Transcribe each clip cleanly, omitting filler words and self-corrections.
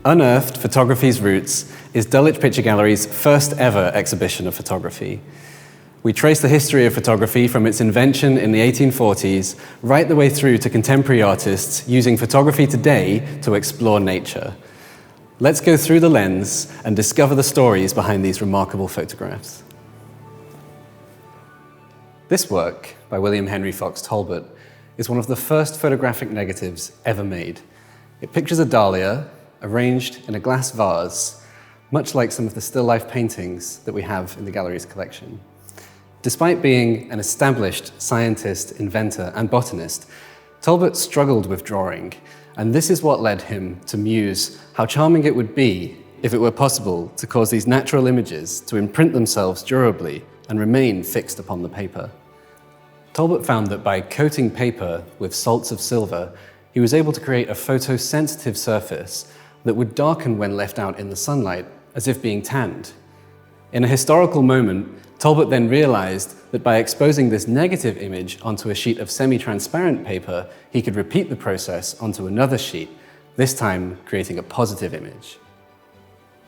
Unearthed, Photography's Roots is Dulwich Picture Gallery's first ever exhibition of photography. We trace the history of photography from its invention in the 1840s right the way through to contemporary artists using photography today to explore nature. Let's go through the lens and discover the stories behind these remarkable photographs. This work, by William Henry Fox Talbot, is one of the first photographic negatives ever made. It pictures a dahlia arranged in a glass vase, much like some of the still life paintings that we have in the gallery's collection. Despite being an established scientist, inventor, and botanist, Talbot struggled with drawing, and this is what led him to muse how charming it would be if it were possible to cause these natural images to imprint themselves durably and remain fixed upon the paper. Talbot found that by coating paper with salts of silver, he was able to create a photosensitive surface that would darken when left out in the sunlight, as if being tanned. In a historical moment, Talbot then realized that by exposing this negative image onto a sheet of semi-transparent paper, he could repeat the process onto another sheet, this time creating a positive image.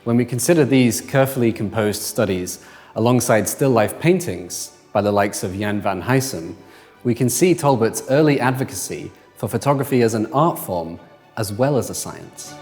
When we consider these carefully composed studies alongside still life paintings by the likes of Jan van Huysum, we can see Talbot's early advocacy for photography as an art form as well as a science.